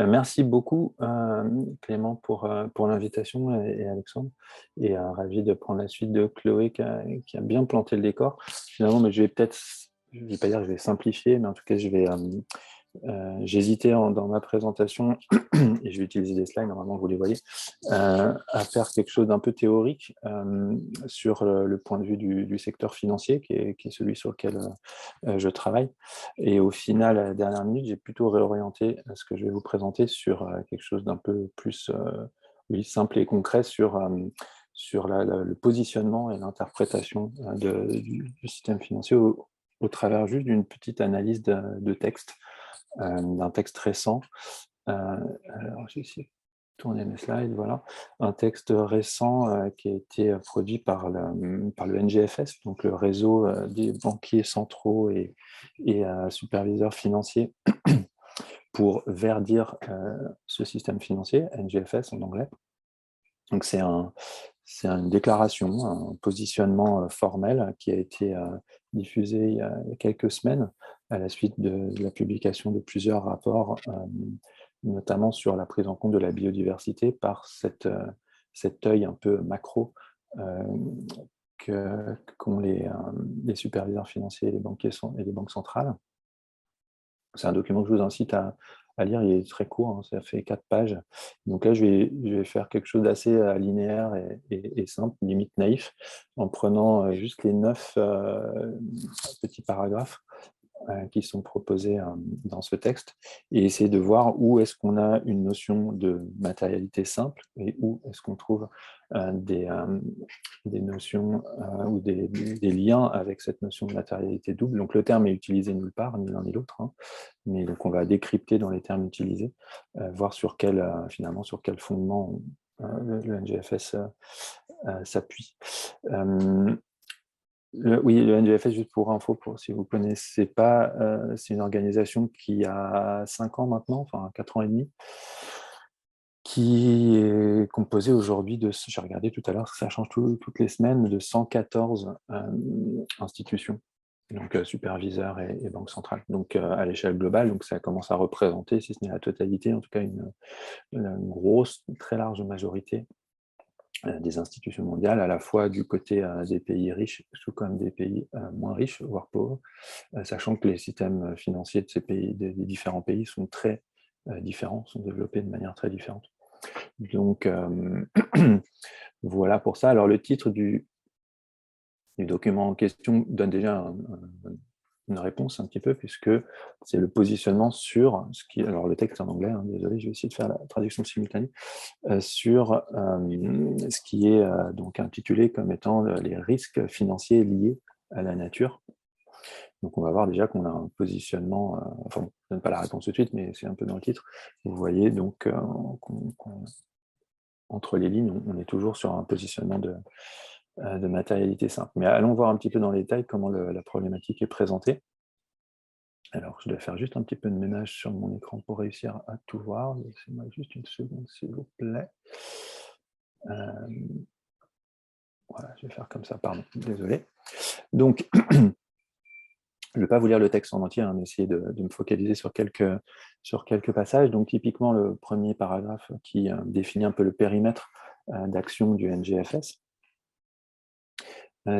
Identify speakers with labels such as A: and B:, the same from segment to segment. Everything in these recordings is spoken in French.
A: Merci beaucoup, Clément, pour l'invitation et Alexandre. Et ravi de prendre la suite de Chloé qui a bien planté le décor. Finalement, mais je vais peut-être, je ne vais pas dire que je vais simplifier, mais en tout cas, j'hésitais dans ma présentation, et je vais utiliser des slides, normalement vous les voyez, à faire quelque chose d'un peu théorique sur le point de vue du secteur financier, qui est celui sur lequel je travaille. Et au final, à la dernière minute, j'ai plutôt réorienté ce que je vais vous présenter sur quelque chose d'un peu plus oui, simple et concret sur le positionnement et l'interprétation du système financier au travers juste d'une petite analyse de texte, d'un texte récent. Alors, j'ai essayé de tourner mes slides, voilà. Un texte récent qui a été produit par le NGFS, donc le réseau des banquiers centraux et superviseurs financiers pour verdir ce système financier, NGFS en anglais. Donc c'est une déclaration, un positionnement formel qui a été diffusé il y a quelques semaines à la suite de la publication de plusieurs rapports, notamment sur la prise en compte de la biodiversité par cet œil un peu macro qu'ont les superviseurs financiers et les banquiers et les banques centrales. C'est un document que je vous incite à lire, il est très court, hein, ça fait 4 pages. Donc là, je vais faire quelque chose d'assez linéaire et simple, limite naïf, en prenant juste les 9 petits paragraphes qui sont proposés dans ce texte, et essayer de voir où est-ce qu'on a une notion de matérialité simple et où est-ce qu'on trouve des notions ou des liens avec cette notion de matérialité double. Donc le terme est utilisé nulle part, ni l'un ni l'autre, hein, mais donc on va décrypter dans les termes utilisés, voir finalement sur quel fondement le NGFS s'appuie. Oui, le NGFS, juste pour info, si vous ne connaissez pas, c'est une organisation qui a 5 ans maintenant, enfin 4 ans et demi, qui est composée aujourd'hui j'ai regardé tout à l'heure, ça change toutes les semaines, de 114 institutions, donc superviseurs et banques centrales, donc à l'échelle globale, donc ça commence à représenter, si ce n'est la totalité, en tout cas une grosse, très large majorité des institutions mondiales, à la fois du côté des pays riches, tout comme des pays moins riches, voire pauvres, sachant que les systèmes financiers de ces pays, des différents pays, sont très différents, sont développés de manière très différente. Donc, voilà pour ça. Alors, le titre du document en question donne déjà une réponse un petit peu, puisque c'est le positionnement sur ce qui... Alors, le texte est en anglais, hein, désolé, je vais essayer de faire la traduction simultanée. Sur ce qui est donc intitulé comme étant les risques financiers liés à la nature. Donc on va voir déjà qu'on a un positionnement, enfin je ne donne pas la réponse tout de suite, mais c'est un peu dans le titre. Vous voyez donc entre les lignes, on est toujours sur un positionnement de matérialité simple. Mais allons voir un petit peu dans les détails comment la problématique est présentée. Alors, je dois faire juste un petit peu de ménage sur mon écran pour réussir à tout voir. Laissez-moi juste une seconde, s'il vous plaît. Voilà, je vais faire comme ça, pardon, désolé. Donc, je ne vais pas vous lire le texte en entier, mais essayer de me focaliser sur quelques passages. Donc, typiquement, le premier paragraphe qui définit un peu le périmètre d'action du NGFS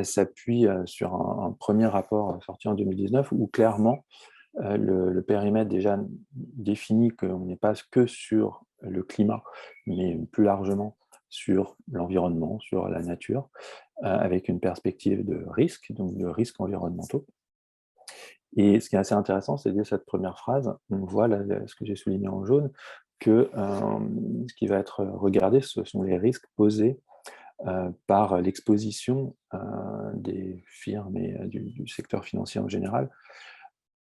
A: s'appuie sur un premier rapport sorti en 2019 où clairement, le périmètre déjà définit qu'on n'est pas que sur le climat, mais plus largement sur l'environnement, sur la nature, avec une perspective de risque, donc de risques environnementaux. Et ce qui est assez intéressant, c'est dès cette première phrase, on voit là, ce que j'ai souligné en jaune, que ce qui va être regardé, ce sont les risques posés par l'exposition des firmes et du secteur financier en général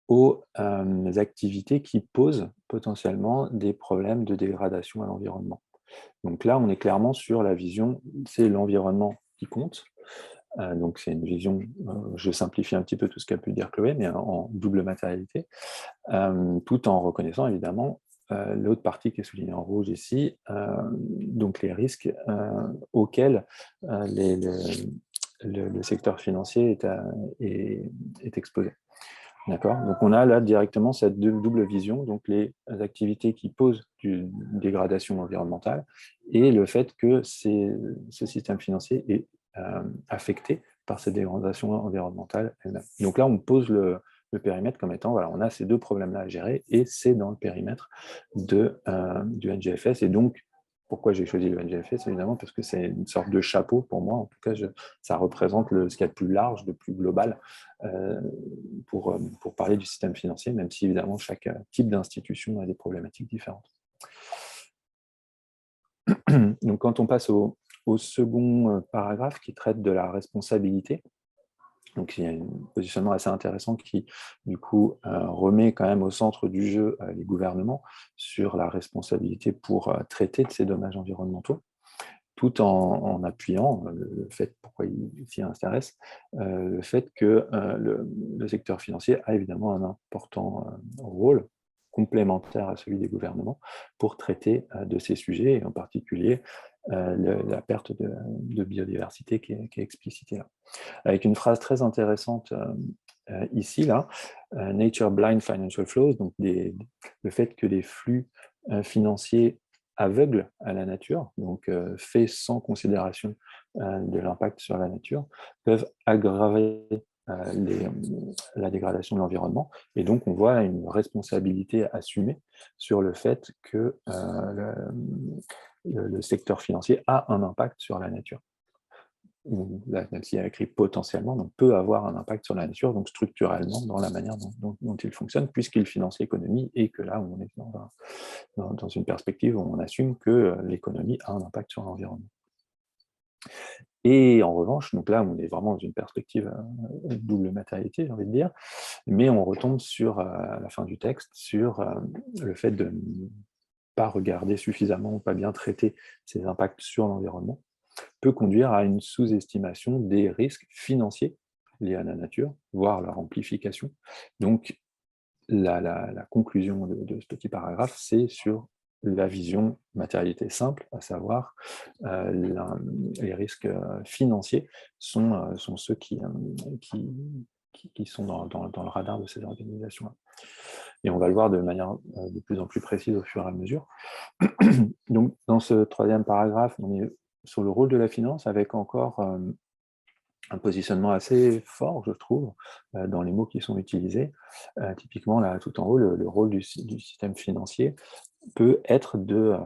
A: aux activités qui posent potentiellement des problèmes de dégradation à l'environnement. Donc là, on est clairement sur la vision, c'est l'environnement qui compte. Donc c'est une vision, je simplifie un petit peu tout ce qu'a pu dire Chloé, mais en double matérialité, tout en reconnaissant évidemment l'autre partie qui est soulignée en rouge ici, donc les risques auxquels le secteur financier est exposé. D'accord? Donc, on a là directement cette double vision, donc les activités qui posent une dégradation environnementale et le fait que ce système financier est affecté par cette dégradation environnementale elle-même. Donc là, on pose le périmètre comme étant, voilà, on a ces deux problèmes-là à gérer et c'est dans le périmètre du NGFS. Et donc, pourquoi j'ai choisi le NGFS? Évidemment, parce que c'est une sorte de chapeau pour moi. En tout cas, ça représente ce qu'il y a de plus large, de plus global pour parler du système financier, même si évidemment chaque type d'institution a des problématiques différentes. Donc quand on passe au second paragraphe qui traite de la responsabilité, donc il y a un positionnement assez intéressant qui, du coup, remet quand même au centre du jeu les gouvernements sur la responsabilité pour traiter de ces dommages environnementaux, tout en appuyant le fait, pourquoi il s'y intéresse, le fait que le secteur financier a évidemment un important rôle complémentaire à celui des gouvernements pour traiter de ces sujets, et en particulier la perte de biodiversité qui est explicitée là. Avec une phrase très intéressante ici, là, Nature Blind Financial Flows, donc le fait que les flux financiers aveugles à la nature, donc faits sans considération de l'impact sur la nature, peuvent aggraver la dégradation de l'environnement. Et donc, on voit une responsabilité assumée sur le fait que le secteur financier a un impact sur la nature. Là, même s'il y a écrit potentiellement, donc peut avoir un impact sur la nature, donc structurellement, dans la manière dont il fonctionne, puisqu'il finance l'économie, et que là, on est dans une perspective où on assume que l'économie a un impact sur l'environnement. Et en revanche, donc là, on est vraiment dans une perspective double matérialité, j'ai envie de dire, mais on retombe sur, à la fin du texte, sur le fait de ne pas regarder suffisamment ou pas bien traiter ces impacts sur l'environnement, peut conduire à une sous-estimation des risques financiers liés à la nature, voire leur amplification. Donc, la conclusion de ce petit paragraphe, c'est sur la vision matérialité simple, à savoir les risques financiers sont ceux qui sont dans le radar de ces organisations-là. Et on va le voir de manière de plus en plus précise au fur et à mesure. Donc, dans ce troisième paragraphe, on est sur le rôle de la finance, avec encore un positionnement assez fort, je trouve, dans les mots qui sont utilisés. Typiquement, là, tout en haut, le rôle du système financier peut être de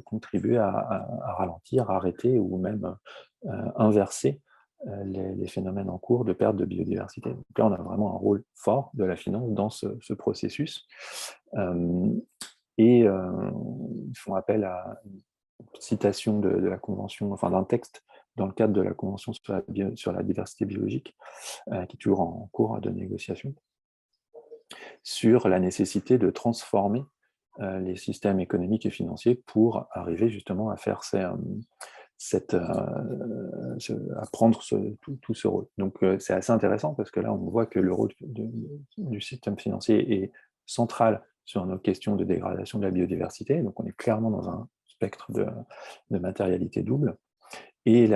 A: contribuer à ralentir, arrêter ou même inverser les phénomènes en cours de perte de biodiversité. Donc là, on a vraiment un rôle fort de la finance dans ce processus. Et ils font appel à une citation de la Convention, enfin d'un texte dans le cadre de la Convention sur la diversité biologique, qui est toujours en cours de négociation, sur la nécessité de transformer les systèmes économiques et financiers pour arriver justement à faire à prendre tout ce rôle. Donc c'est assez intéressant parce que là on voit que le rôle du système financier est central sur nos questions de dégradation de la biodiversité, donc on est clairement dans un spectre de matérialité double, et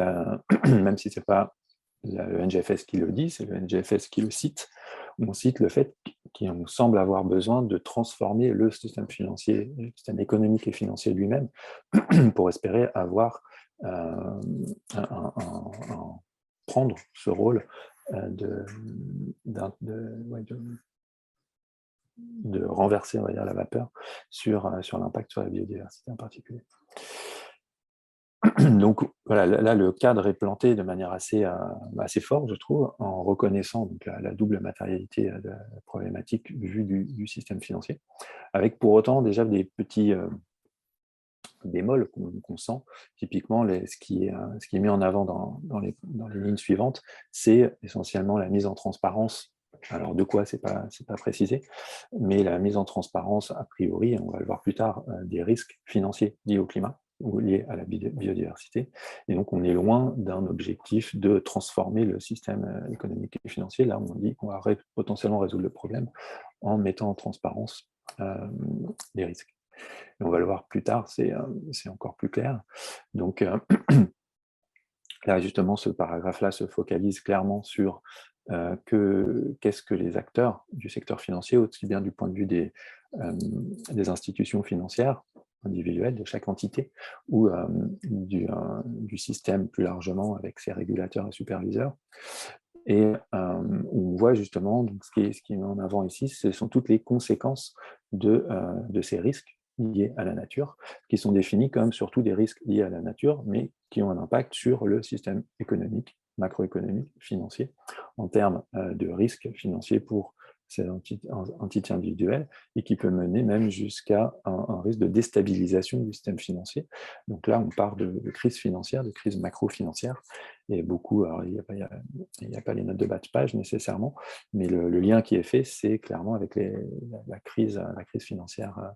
A: même si ce n'est pas le NGFS qui le dit, c'est le NGFS qui le cite, on cite le fait qu'on semble avoir besoin de transformer le système financier, le système économique et financier lui-même, pour espérer avoir prendre ce rôle de renverser, on va dire, la vapeur sur l'impact sur la biodiversité en particulier. Donc voilà, là le cadre est planté de manière assez forte, je trouve, en reconnaissant donc, la double matérialité de la problématique vue du système financier, avec pour autant déjà des petits bémols qu'on sent. Typiquement, ce qui est mis en avant dans les lignes suivantes, c'est essentiellement la mise en transparence. Alors de quoi, c'est pas précisé, mais la mise en transparence, a priori, on va le voir plus tard, des risques financiers liés au climat ou liés à la biodiversité. Et donc on est loin d'un objectif de transformer le système économique et financier. Là, on dit qu'on va potentiellement résoudre le problème en mettant en transparence les risques. Et on va le voir plus tard, c'est encore plus clair. Donc là, justement, ce paragraphe-là se focalise clairement sur qu'est-ce que les acteurs du secteur financier, aussi bien du point de vue des institutions financières individuelles, de chaque entité, ou du système plus largement avec ses régulateurs et superviseurs. Et on voit justement, donc ce qui est mis en avant ici, ce sont toutes les conséquences de ces risques liés à la nature, qui sont définis comme surtout des risques liés à la nature, mais qui ont un impact sur le système économique, macroéconomique, financier, en termes de risques financiers pour ces entités individuelles, et qui peut mener même jusqu'à un risque de déstabilisation du système financier. Donc là, on parle de crise financière, de crise macro-financière, et beaucoup, alors il n'y a pas les notes de bas de page nécessairement, mais le lien qui est fait, c'est clairement avec la crise financière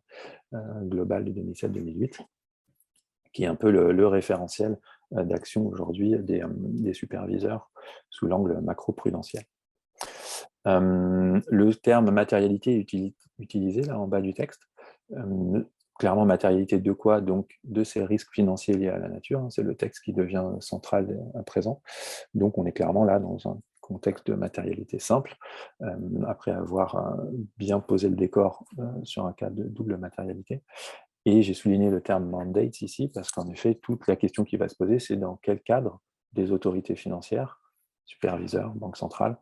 A: globale de 2007-2008, qui est un peu le référentiel d'action aujourd'hui des superviseurs sous l'angle macro-prudentiel. Le terme matérialité est utilisé là en bas du texte. Clairement, matérialité de quoi? Donc, de ces risques financiers liés à la nature. Hein, c'est le texte qui devient central à présent. Donc, on est clairement là dans un contexte de matérialité simple, après avoir bien posé le décor sur un cas de double matérialité. Et j'ai souligné le terme mandate ici, parce qu'en effet, toute la question qui va se poser, c'est dans quel cadre des autorités financières, superviseurs, banques centrales,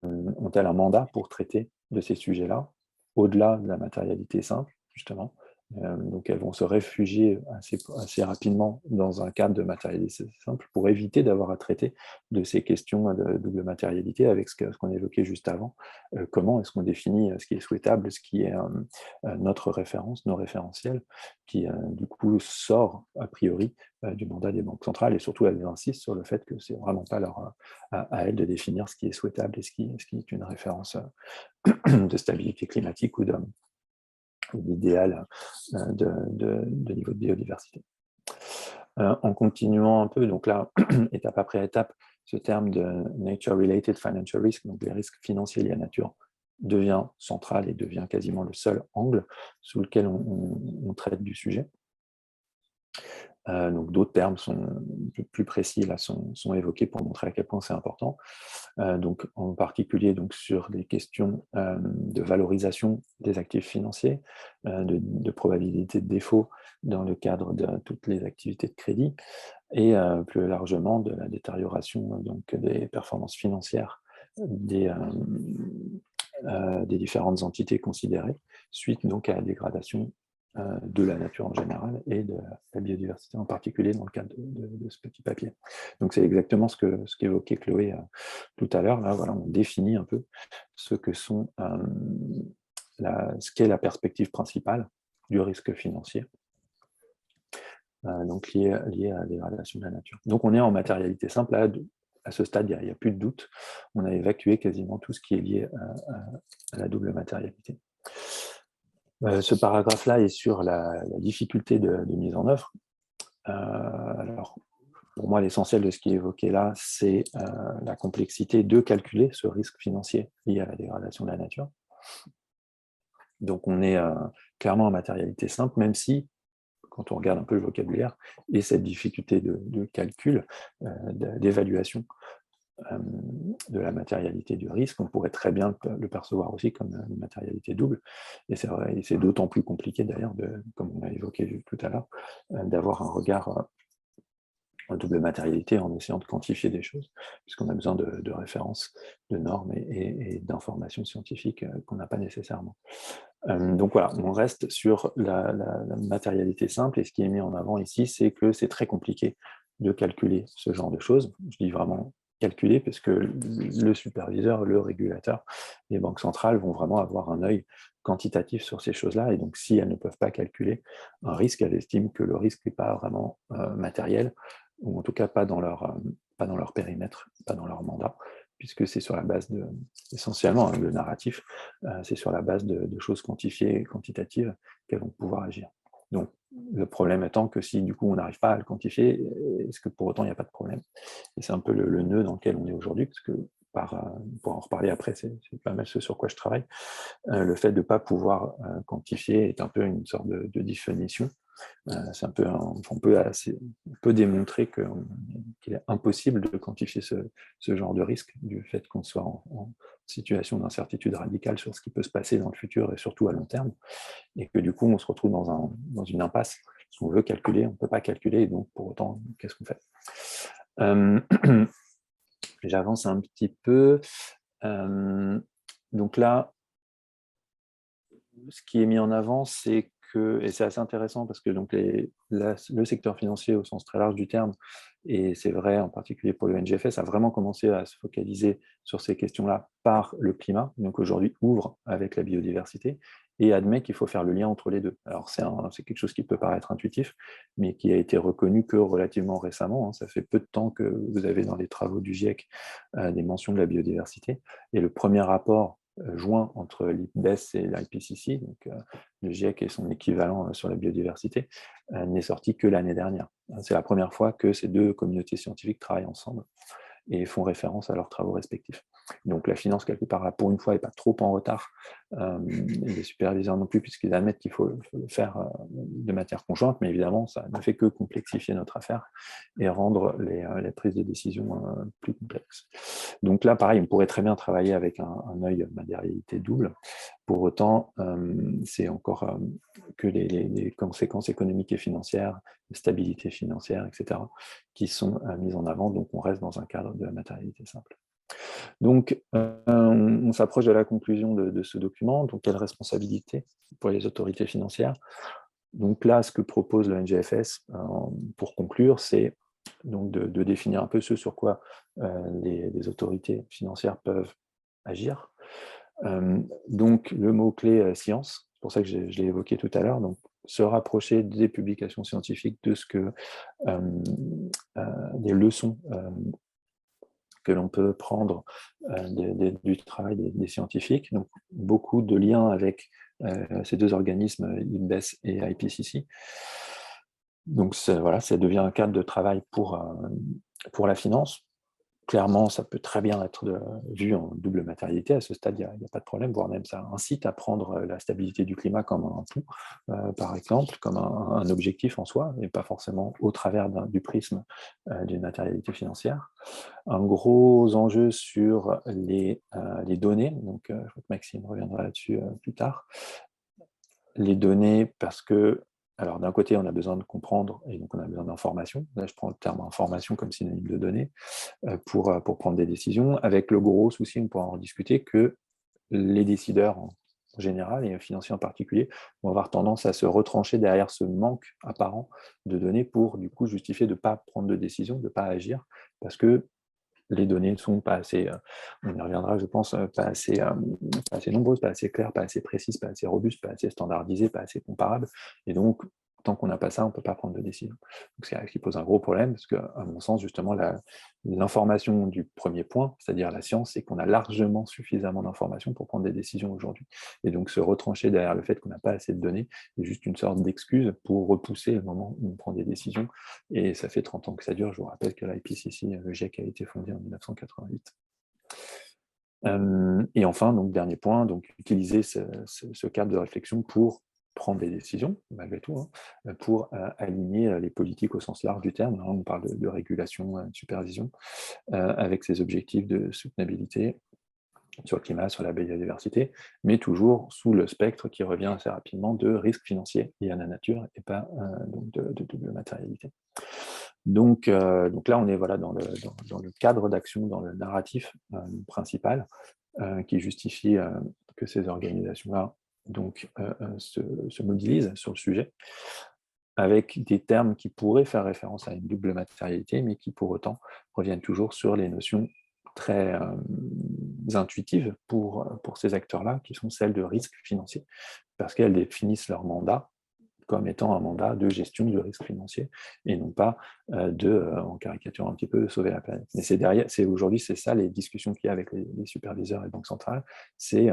A: ont-elles un mandat pour traiter de ces sujets-là, au-delà de la matérialité simple, justement. Donc elles vont se réfugier assez rapidement dans un cadre de matérialité simple pour éviter d'avoir à traiter de ces questions de double matérialité avec ce qu'on évoquait juste avant. Comment est-ce qu'on définit ce qui est souhaitable, ce qui est notre référence, nos référentiels, qui du coup sort a priori du mandat des banques centrales, et surtout elles insistent sur le fait que c'est vraiment pas à elles de définir ce qui est souhaitable et ce qui est une référence de stabilité climatique ou d'idéal de niveau de biodiversité. En continuant un peu, donc là, étape après étape, ce terme de nature-related financial risk, donc les risques financiers liés à la nature, devient central et devient quasiment le seul angle sous lequel on traite du sujet. Donc d'autres termes plus précis là, sont évoqués pour montrer à quel point c'est important. Donc en particulier donc, sur des questions de valorisation des actifs financiers, de probabilité de défaut dans le cadre de toutes les activités de crédit, et plus largement de la détérioration donc, des performances financières des différentes entités considérées, suite donc à la dégradation de la nature en général et de la biodiversité en particulier dans le cadre de ce petit papier. Donc c'est exactement ce qu'évoquait Chloé tout à l'heure. Là, voilà, on définit un peu ce qu'est la perspective principale du risque financier, donc lié à la dégradation de la nature. Donc on est en matérialité simple. Là, à ce stade, il n'y a plus de doute. On a évacué quasiment tout ce qui est lié à la double matérialité. Ce paragraphe-là est sur la difficulté de mise en œuvre. Alors, pour moi, l'essentiel de ce qui est évoqué là, c'est la complexité de calculer ce risque financier lié à la dégradation de la nature. Donc, on est clairement en matérialité simple, même si, quand on regarde un peu le vocabulaire, et cette difficulté de calcul, d'évaluation de la matérialité du risque, on pourrait très bien le percevoir aussi comme une matérialité double, et c'est vrai, et c'est d'autant plus compliqué d'ailleurs, comme on a évoqué tout à l'heure, d'avoir un regard en double matérialité en essayant de quantifier des choses, puisqu'on a besoin de références, de normes et d'informations scientifiques qu'on n'a pas nécessairement. Donc voilà, on reste sur la matérialité simple, et ce qui est mis en avant ici, c'est que c'est très compliqué de calculer ce genre de choses. Je dis vraiment calculer, parce que le superviseur, le régulateur, les banques centrales vont vraiment avoir un œil quantitatif sur ces choses-là, et donc si elles ne peuvent pas calculer un risque, elles estiment que le risque n'est pas vraiment matériel, ou en tout cas pas dans leur périmètre, pas dans leur mandat, puisque c'est sur la base essentiellement, le narratif, c'est sur la base de choses quantifiées, quantitatives, qu'elles vont pouvoir agir. Donc, le problème étant que si du coup on n'arrive pas à le quantifier, est-ce que pour autant il n'y a pas de problème? Et c'est un peu le nœud dans lequel on est aujourd'hui, parce que pour en reparler après, c'est pas mal ce sur quoi je travaille. Le fait de ne pas pouvoir quantifier est un peu une sorte de définition. C'est un peu on peut démontrer qu'il est impossible de quantifier ce genre de risque, du fait qu'on soit en situation d'incertitude radicale sur ce qui peut se passer dans le futur et surtout à long terme, et que du coup on se retrouve dans une impasse. Si on veut calculer, on ne peut pas calculer, et donc pour autant, qu'est-ce qu'on fait? J'avance un petit peu. Donc là, ce qui est mis en avant, c'est que, et c'est assez intéressant parce que donc le secteur financier au sens très large du terme, et c'est vrai en particulier pour le NGFS, a vraiment commencé à se focaliser sur ces questions-là par le climat, donc aujourd'hui ouvre avec la biodiversité, et admet qu'il faut faire le lien entre les deux. Alors c'est quelque chose qui peut paraître intuitif, mais qui a été reconnu que relativement récemment. Ça fait peu de temps que vous avez dans les travaux du GIEC des mentions de la biodiversité, et le premier rapport joint entre l'IPBES et l'IPCC, donc le GIEC et son équivalent sur la biodiversité, n'est sorti que l'année dernière. C'est la première fois que ces deux communautés scientifiques travaillent ensemble et font référence à leurs travaux respectifs. Donc la finance, quelque part, là, pour une fois, n'est pas trop en retard, les superviseurs non plus, puisqu'ils admettent qu'il faut le faire de matière conjointe, mais évidemment, ça ne fait que complexifier notre affaire et rendre les prises de décision plus complexes. Donc là, pareil, on pourrait très bien travailler avec un œil matérialité double. Pour autant, c'est encore que les conséquences économiques et financières, les stabilités financières, etc., qui sont mises en avant, donc on reste dans un cadre de la matérialité simple. Donc, on s'approche de la conclusion de ce document. Donc, quelle responsabilité pour les autorités financières? Donc là, ce que propose le NGFS, pour conclure, c'est donc de définir un peu ce sur quoi les autorités financières peuvent agir. Donc, le mot-clé science, c'est pour ça que je l'ai évoqué tout à l'heure, donc se rapprocher des publications scientifiques, de ce que des leçons que l'on peut prendre du travail des scientifiques. Donc, beaucoup de liens avec ces deux organismes, IPBES et IPCC. Donc, voilà, ça devient un cadre de travail pour la finance. Clairement, ça peut très bien être vu en double matérialité. À ce stade, il n'y a pas de problème, voire même ça incite à prendre la stabilité du climat comme un tout, par exemple, comme un objectif en soi, et pas forcément au travers du prisme d'une matérialité financière. Un gros enjeu sur les données, donc je crois que Maxime reviendra là-dessus plus tard. Les données, parce que, alors d'un côté, on a besoin de comprendre, et donc on a besoin d'information. Là, je prends le terme information comme synonyme de données, pour prendre des décisions, avec le gros souci, on pourra en discuter, que les décideurs en général, et les financiers en particulier, vont avoir tendance à se retrancher derrière ce manque apparent de données pour, du coup, justifier de ne pas prendre de décision, de ne pas agir, parce que les données ne sont pas assez, on y reviendra, je pense, pas assez nombreuses, pas assez claires, pas assez précises, pas assez robustes, pas assez standardisées, pas assez comparables. Et donc, tant qu'on n'a pas ça, on ne peut pas prendre de décision. Donc, c'est ce qui pose un gros problème, parce qu'à mon sens, justement, l'information du premier point, c'est-à-dire la science, c'est qu'on a largement suffisamment d'informations pour prendre des décisions aujourd'hui. Et donc, se retrancher derrière le fait qu'on n'a pas assez de données, c'est juste une sorte d'excuse pour repousser le moment où on prend des décisions. Et ça fait 30 ans que ça dure. Je vous rappelle que l'IPCC, le GIEC, a été fondé en 1988. Et enfin, donc, dernier point, donc, utiliser ce cadre de réflexion pour prendre des décisions, malgré tout, pour aligner les politiques au sens large du terme. On parle de régulation, de supervision, avec ces objectifs de soutenabilité sur le climat, sur la biodiversité, mais toujours sous le spectre qui revient assez rapidement de risques financiers liés à la nature et pas donc de double matérialité. Donc là, on est voilà, dans le cadre d'action, dans le narratif principal qui justifie que ces organisations-là donc, se mobilisent sur le sujet, avec des termes qui pourraient faire référence à une double matérialité, mais qui pour autant reviennent toujours sur les notions très intuitives pour ces acteurs-là, qui sont celles de risque financier, parce qu'elles définissent leur mandat comme étant un mandat de gestion de risque financier, et non pas en caricature un petit peu, sauver la planète. Mais aujourd'hui, c'est ça les discussions qu'il y a avec les superviseurs et banques centrales, c'est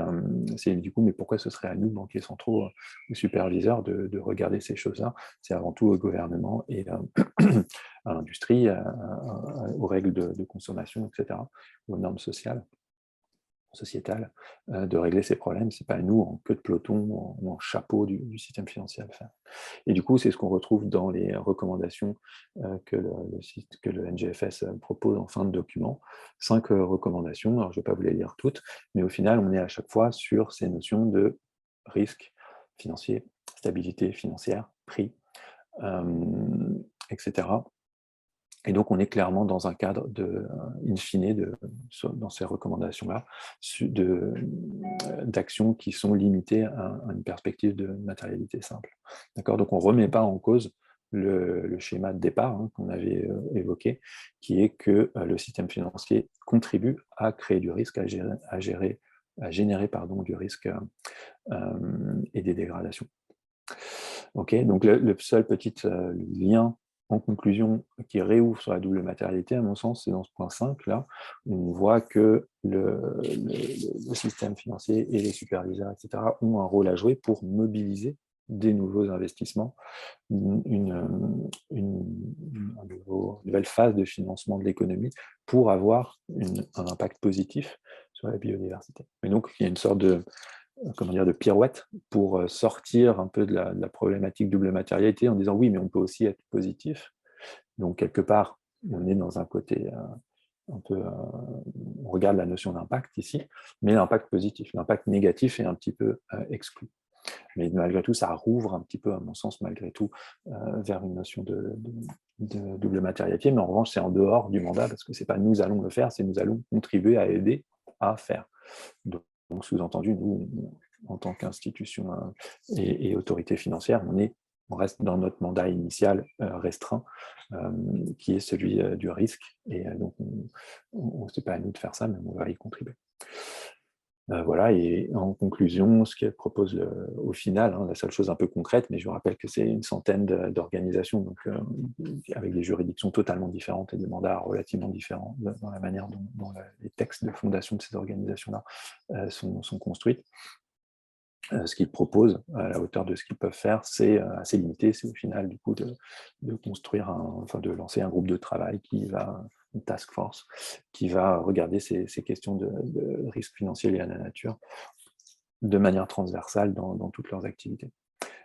A: du coup, mais pourquoi ce serait à nous, banquiers centraux ou superviseurs, de regarder ces choses-là? C'est avant tout au gouvernement et à l'industrie, aux règles de consommation, etc., aux normes sociales. sociétale de régler ces problèmes. Ce n'est pas nous, en queue de peloton ou en chapeau du système financier à le faire. Et du coup, c'est ce qu'on retrouve dans les recommandations que le NGFS propose en fin de document. 5 recommandations, alors je ne vais pas vous les lire toutes, mais au final, on est à chaque fois sur ces notions de risque financier, stabilité financière, prix, etc. Et donc, on est clairement dans un cadre in fine, dans ces recommandations-là, d'actions qui sont limitées à une perspective de matérialité simple. D'accord ? Donc, on ne remet pas en cause le schéma de départ qu'on avait évoqué, qui est que le système financier contribue à créer du risque, à générer du risque et des dégradations. Ok, donc le seul petit lien en conclusion qui réouvre sur la double matérialité, à mon sens, c'est dans ce point 5, là, où on voit que le système financier et les superviseurs, etc., ont un rôle à jouer pour mobiliser des nouveaux investissements, une nouvelle phase de financement de l'économie pour avoir un impact positif sur la biodiversité. Et donc, il y a une sorte de pirouette pour sortir un peu de la problématique double matérialité en disant oui, mais on peut aussi être positif. Donc, quelque part, on est dans un côté un peu... on regarde la notion d'impact ici, mais l'impact positif. L'impact négatif est un petit peu exclu. Mais malgré tout, ça rouvre un petit peu, à mon sens, malgré tout, vers une notion de double matérialité. Mais en revanche, c'est en dehors du mandat, parce que ce n'est pas nous allons le faire, c'est nous allons contribuer à aider à faire. Donc, sous-entendu, nous, en tant qu'institution et autorité financière, on reste dans notre mandat initial restreint, qui est celui du risque. Et donc, ce n'est pas à nous de faire ça, mais on va y contribuer. Voilà, et en conclusion, ce qu'elle propose au final, la seule chose un peu concrète, mais je vous rappelle que c'est une centaine d'organisations, donc avec des juridictions totalement différentes et des mandats relativement différents dans la manière dont les textes de fondation de ces organisations-là sont construits. Ce qu'ils proposent, à la hauteur de ce qu'ils peuvent faire, c'est assez limité. C'est au final, du coup, de construire, de lancer un groupe de travail une task force, qui va regarder ces questions de risque financier liés à la nature de manière transversale dans toutes leurs activités.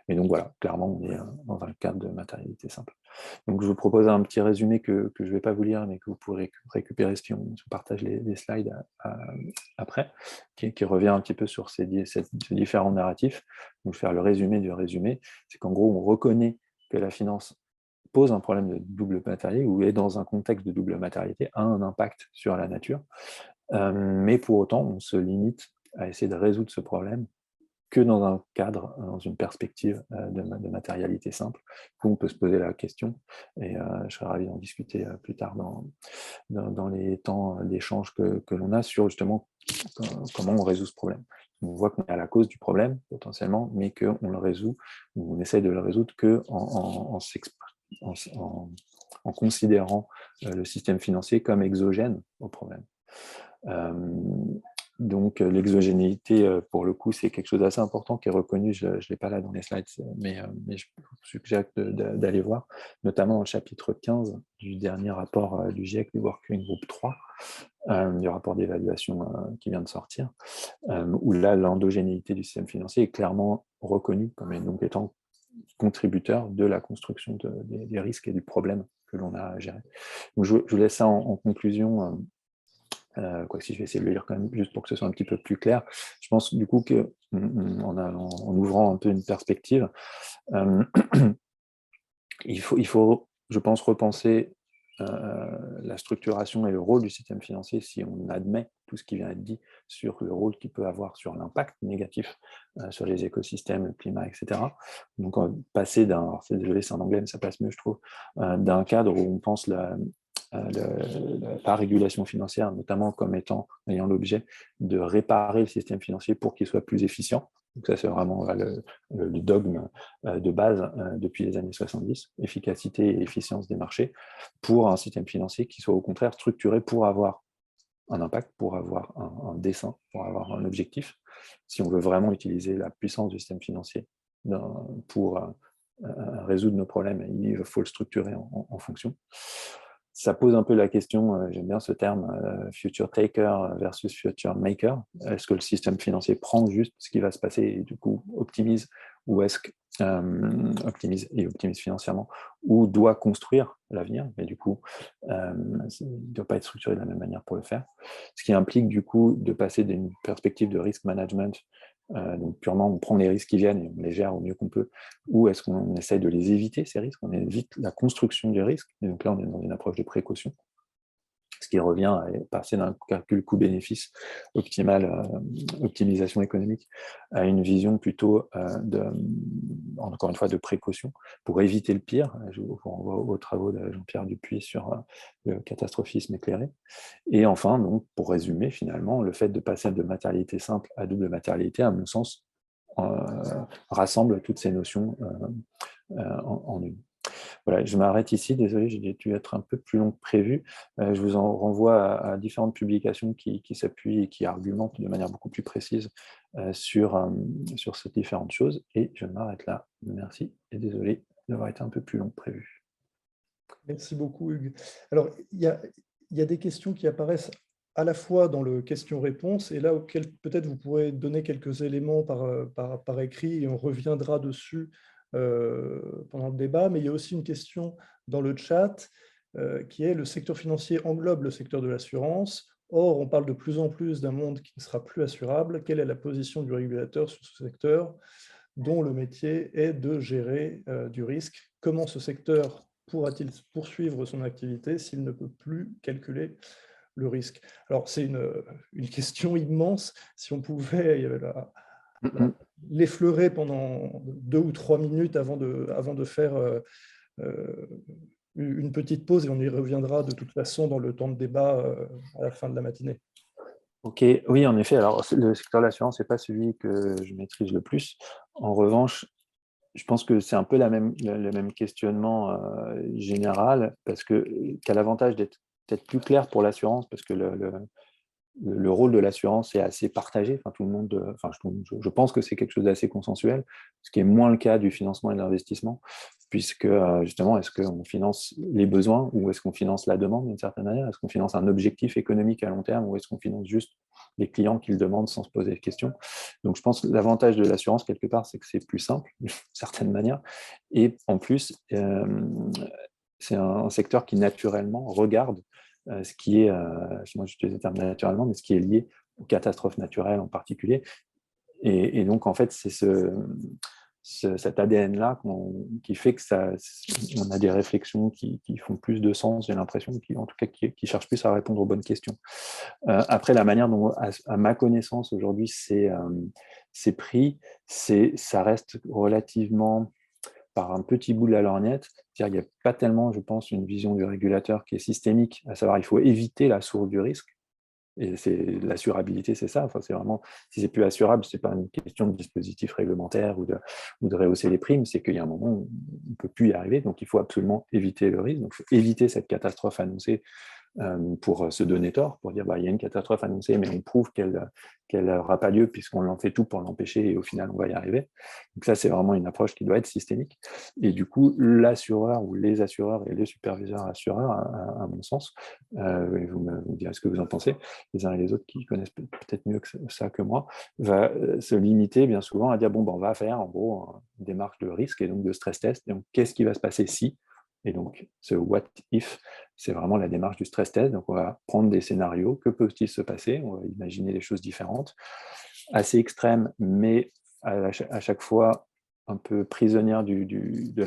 A: Et donc voilà, clairement, on est dans un cadre de matérialité simple. Donc je vous propose un petit résumé que je ne vais pas vous lire, mais que vous pourrez récupérer si on partage les slides après, qui revient un petit peu sur ces différents narratifs. Donc je vais faire le résumé du résumé. C'est qu'en gros, on reconnaît que la finance pose un problème de double matérialité, ou est dans un contexte de double matérialité, a un impact sur la nature, mais pour autant, on se limite à essayer de résoudre ce problème que dans un cadre, dans une perspective de matérialité simple, où on peut se poser la question, et je serais ravi d'en discuter plus tard dans les temps d'échange que l'on a sur justement comment on résout ce problème. On voit qu'on est à la cause du problème, potentiellement, mais qu'on le résout, ou on essaye de le résoudre qu'en considérant le système financier comme exogène au problème. Donc l'exogénéité, pour le coup, c'est quelque chose d'assez important qui est reconnu, je ne l'ai pas là dans les slides, mais je vous suggère d'aller voir, notamment dans le chapitre 15 du dernier rapport du GIEC, du Working Group 3, du rapport d'évaluation qui vient de sortir, où là, l'endogénéité du système financier est clairement reconnue comme étant contributeur de la construction des risques et du problème que l'on a à gérer. Donc, je vous laisse ça en conclusion. Quoi que si je vais essayer de le lire quand même, juste pour que ce soit un petit peu plus clair. Je pense du coup en ouvrant un peu une perspective, il faut, je pense, repenser la structuration et le rôle du système financier si on admet tout ce qui vient d'être dit sur le rôle qu'il peut avoir sur l'impact négatif sur les écosystèmes, le climat, etc. Donc passer désolé c'est en anglais mais ça passe mieux je trouve, d'un cadre où on pense la régulation financière, notamment comme ayant l'objet de réparer le système financier pour qu'il soit plus efficient. Donc ça, c'est vraiment le dogme de base depuis les années 70, efficacité et efficience des marchés, pour un système financier qui soit au contraire structuré pour avoir un impact, pour avoir un dessein, pour avoir un objectif. Si on veut vraiment utiliser la puissance du système financier pour résoudre nos problèmes, il faut le structurer en fonction. ça pose un peu la question, j'aime bien ce terme, future taker versus future maker. Est-ce que le système financier prend juste ce qui va se passer et du coup optimise, ou est-ce que optimise financièrement, ou doit construire l'avenir, mais du coup, il ne doit pas être structuré de la même manière pour le faire. Ce qui implique du coup de passer d'une perspective de risk management, donc purement on prend les risques qui viennent et on les gère au mieux qu'on peut, ou est-ce qu'on essaye de les éviter, ces risques, on évite la construction du risque, et donc là on est dans une approche de précaution, ce qui revient à passer d'un calcul coût-bénéfice optimal, optimisation économique, à une vision plutôt, encore une fois, de précaution, pour éviter le pire. Je vous renvoie aux travaux de Jean-Pierre Dupuis sur le catastrophisme éclairé. Et enfin, donc, pour résumer, finalement, le fait de passer de matérialité simple à double matérialité, à mon sens, rassemble toutes ces notions en une. Voilà, je m'arrête ici, désolé, j'ai dû être un peu plus long que prévu. Je vous en renvoie à différentes publications qui s'appuient et qui argumentent de manière beaucoup plus précise sur ces différentes choses. Et je m'arrête là. Merci et désolé d'avoir été un peu plus long que prévu.
B: Merci beaucoup, Hugues. Alors, il y a des questions qui apparaissent à la fois dans le question-réponse et là auquel peut-être vous pourrez donner quelques éléments par écrit et on reviendra dessus pendant le débat. Mais il y a aussi une question dans le chat qui est: le secteur financier englobe le secteur de l'assurance. Or, on parle de plus en plus d'un monde qui ne sera plus assurable. Quelle est la position du régulateur sur ce secteur dont le métier est de gérer du risque? Comment ce secteur pourra-t-il poursuivre son activité s'il ne peut plus calculer le risque? Alors, c'est une question immense. Si on pouvait l'effleurer pendant 2 ou 3 minutes avant de faire une petite pause, et on y reviendra de toute façon dans le temps de débat à la fin de la matinée.
A: Ok, oui, en effet. Alors, le secteur de l'assurance n'est pas celui que je maîtrise le plus. En revanche, je pense que c'est un peu le même questionnement général, parce que qui a l'avantage d'être peut-être plus clair pour l'assurance, parce que le rôle de l'assurance est assez partagé. Enfin, tout le monde, enfin, je pense que c'est quelque chose d'assez consensuel, ce qui est moins le cas du financement et de l'investissement, puisque justement, est-ce qu'on finance les besoins ou est-ce qu'on finance la demande d'une certaine manière? Est-ce qu'on finance un objectif économique à long terme ou est-ce qu'on finance juste les clients qui le demandent sans se poser de questions? Donc, je pense que l'avantage de l'assurance, quelque part, c'est que c'est plus simple, d'une certaine manière. Et en plus, c'est un secteur qui naturellement regarde ce qui est, moi j'utilise le terme naturellement, mais ce qui est lié aux catastrophes naturelles en particulier. Et donc, en fait, c'est cet ADN-là qui fait que on a des réflexions qui font plus de sens, j'ai l'impression, en tout cas, qui cherchent plus à répondre aux bonnes questions. Après, la manière dont, à ma connaissance, aujourd'hui, c'est pris, ça reste relativement par un petit bout de la lorgnette. C'est-à-dire qu'il n'y a pas tellement, je pense, une vision du régulateur qui est systémique, à savoir il faut éviter la source du risque. Et l'assurabilité, c'est ça. Enfin, c'est vraiment, si c'est plus assurable, c'est pas une question de dispositif réglementaire ou de rehausser les primes, c'est qu'il y a un moment où on ne peut plus y arriver, donc il faut absolument éviter le risque. Donc, il faut éviter cette catastrophe annoncée pour se donner tort, pour dire il y a une catastrophe annoncée, mais on prouve qu'elle n'aura pas lieu puisqu'on en fait tout pour l'empêcher et au final on va y arriver. Donc ça, c'est vraiment une approche qui doit être systémique. Et du coup, l'assureur ou les assureurs et les superviseurs assureurs, à mon sens, vous me direz ce que vous en pensez, les uns et les autres qui connaissent peut-être mieux que ça que moi, va se limiter bien souvent à dire on va faire en gros une démarche de risque et donc de stress test. Et donc, qu'est-ce qui va se passer si? Et donc, ce what if, c'est vraiment la démarche du stress test. Donc, on va prendre des scénarios. Que peut-il se passer? On va imaginer des choses différentes, assez extrêmes, mais à chaque fois un peu prisonnière de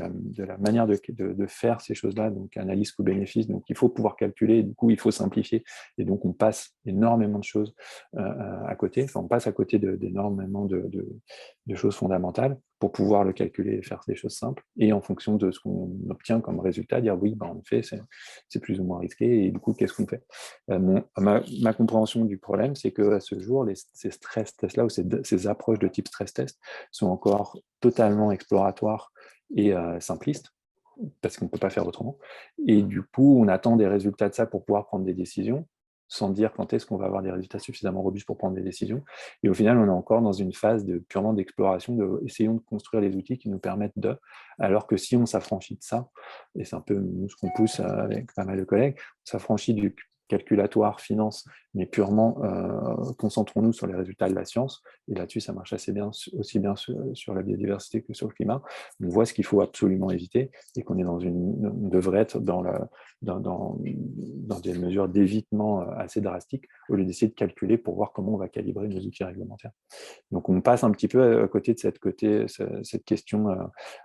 A: la manière de faire ces choses-là, donc analyse coût-bénéfice. Donc, il faut pouvoir calculer, du coup, il faut simplifier. Et donc, on passe énormément de choses à côté. Enfin, on passe à côté d'énormément de choses fondamentales pour pouvoir le calculer et faire des choses simples. Et en fonction de ce qu'on obtient comme résultat, dire oui, en effet, c'est plus ou moins risqué. Et du coup, qu'est-ce qu'on fait? Ma compréhension du problème, c'est qu'à ce jour, ces stress tests-là ou ces approches de type stress test sont encore totalement exploratoires et simplistes, parce qu'on ne peut pas faire autrement. Et du coup, on attend des résultats de ça pour pouvoir prendre des décisions, sans dire quand est-ce qu'on va avoir des résultats suffisamment robustes pour prendre des décisions. Et au final, on est encore dans une phase purement d'exploration, essayons de construire les outils qui nous permettent alors que si on s'affranchit de ça, et c'est un peu nous, ce qu'on pousse avec pas mal de collègues, on s'affranchit du calculatoire, finance, mais purement concentrons-nous sur les résultats de la science, et là-dessus ça marche assez bien, aussi bien sur la biodiversité que sur le climat. On voit ce qu'il faut absolument éviter, et qu'on est on devrait être dans des mesures d'évitement assez drastiques, au lieu d'essayer de calculer pour voir comment on va calibrer nos outils réglementaires. Donc on passe un petit peu à côté de cette question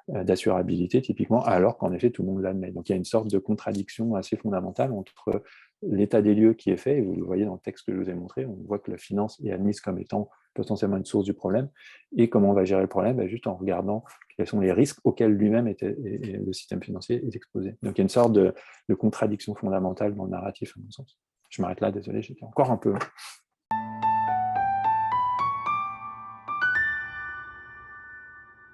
A: d'assurabilité, typiquement, alors qu'en effet tout le monde l'admet. Donc il y a une sorte de contradiction assez fondamentale entre l'état des lieux qui est fait, et vous le voyez dans le texte que je vous ai montré, on voit que la finance est admise comme étant potentiellement une source du problème, et comment on va gérer le problème, juste en regardant quels sont les risques auxquels lui-même et le système financier est exposé. Donc il y a une sorte de contradiction fondamentale dans le narratif, à mon sens. Je m'arrête là, désolé, j'étais encore un peu...